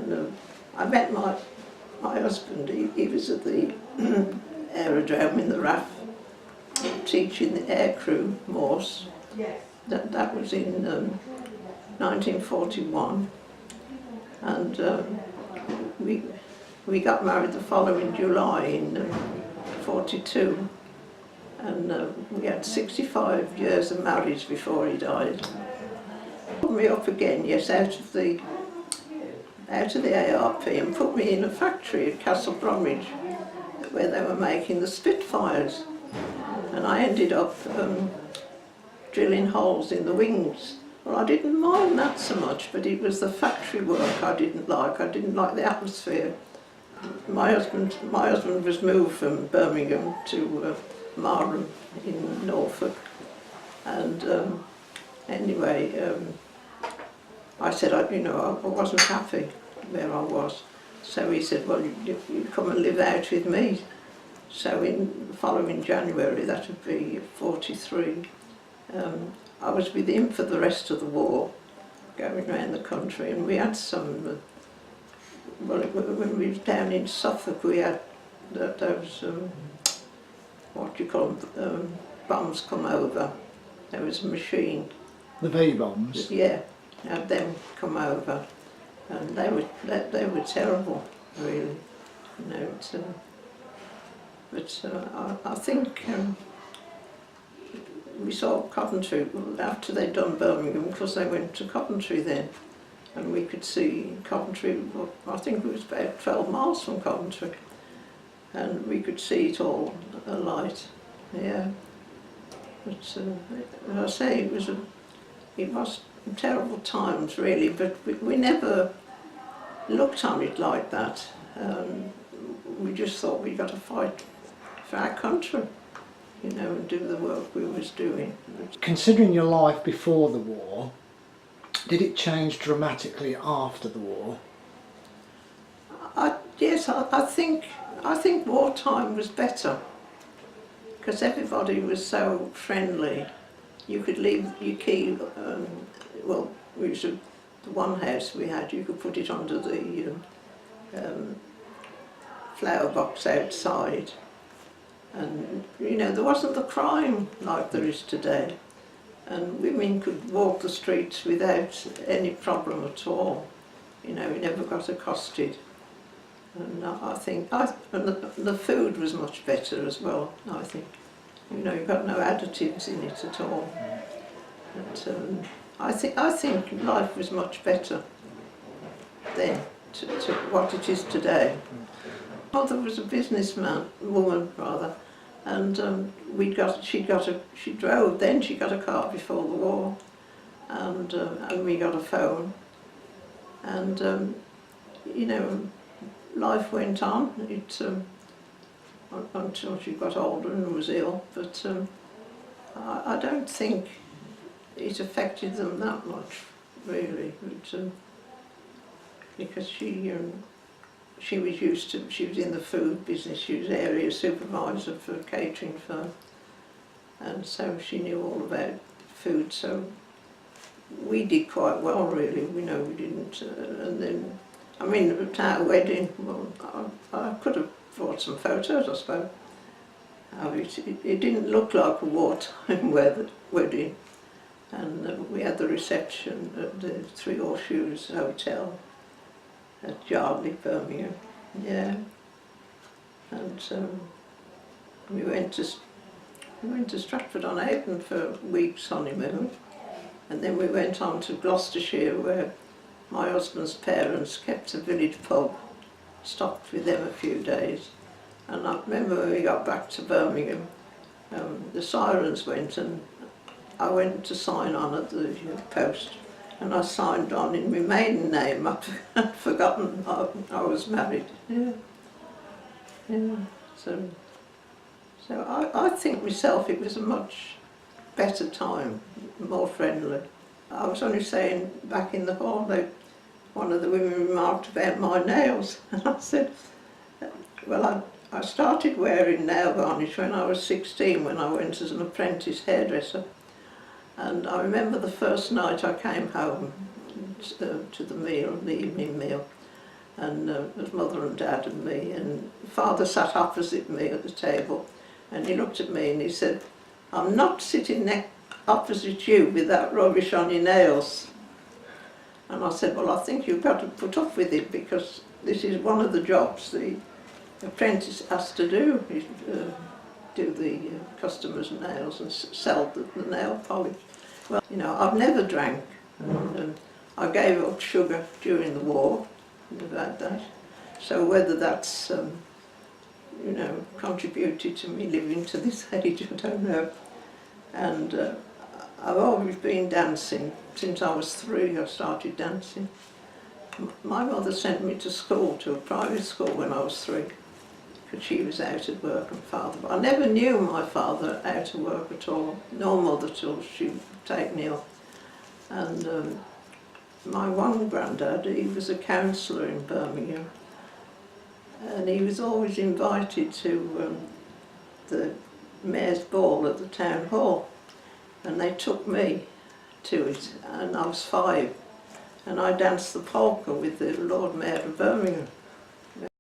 And I met my husband. He was at the aerodrome in the RAF teaching the aircrew Morse. That was in 1941, and we got married the following July in 42, and we had 65 years of marriage before he died. Put me up again, yes, out of the ARP, and put me in a factory at Castle Bromwich where they were making the Spitfires, and I ended up drilling holes in the wings. Well, I didn't mind that so much, but it was the factory work I didn't like. I didn't like the atmosphere. My husband was moved from Birmingham to Marham in Norfolk, and anyway, I said I wasn't happy where I was. So he said, well, you come and live out with me. So in the following January, that would be 43, I was with him for the rest of the war, going around the country, and we had some, when we was down in Suffolk, we had those, what do you call them, bombs come over. There was a machine. The V-bombs? Yeah, had them come over, and they were terrible, really. But I think we saw Coventry after they'd done Birmingham, because they went to Coventry then, and we could see Coventry. I think it was about 12 miles from Coventry, and we could see it all alight. Yeah, but as I say, it was terrible times, really. But we never looked on it like that. We just thought we got to fight for our country, and do the work we was doing. Considering your life before the war, did it change dramatically after the war? Yes, I think wartime was better, because everybody was so friendly. You could leave your key. Well, the one house we had, you could put it under the flower box outside, and there wasn't the crime like there is today, and women could walk the streets without any problem at all. We never got accosted, and I think the food was much better as well. I think you got no additives in it at all. But I think life was much better then to what it is today. Mother was a woman rather, and she drove then. She got a car before the war, and we got a phone, and life went on. Until she got older and was ill, but I don't think it affected them that much, really. But, because she was she was in the food business. She was area supervisor for a catering firm, and so she knew all about food. So we did quite well, really. We didn't. And then, at our wedding, well, I could have brought some photos, I suppose. It didn't look like a wartime wedding, and we had the reception at the Three Horseshoes Hotel at Yardley, Birmingham. Yeah, and we went to Stratford-on-Avon for a week's honeymoon, and then we went on to Gloucestershire, where my husband's parents kept a village pub. Stopped with them a few days, and I remember when we got back to Birmingham, the sirens went, and I went to sign on at the post, and I signed on in my maiden name. I'd forgotten I was married. Yeah. So I think myself it was a much better time, more friendly. I was only saying back in the hall, one of the women remarked about my nails, and I said, well, I started wearing nail varnish when I was 16, when I went as an apprentice hairdresser. And I remember the first night I came home to the evening meal, and there's mother and dad and me, and father sat opposite me at the table, and he looked at me and he said, "I'm not sitting opposite you with that rubbish on your nails." And I said, "Well, I think you've got to put up with it, because this is one of the jobs the apprentice has to do, is do the customers' nails and sell the nail polish." Well, you know, I've never drank, and I gave up sugar during the war, about that. So whether that's, you know, contributed to me living to this age, I don't know. And I've always been dancing. Since I was 3, I started dancing. My mother sent me to school, to a private school, when I was 3, because she was out at work, and father. But I never knew my father out of work at all, nor mother, till she would take me up. And my one granddad, he was a councillor in Birmingham, and he was always invited to the mayor's ball at the town hall, and they took me to it, and I was 5, and I danced the polka with the Lord Mayor of Birmingham.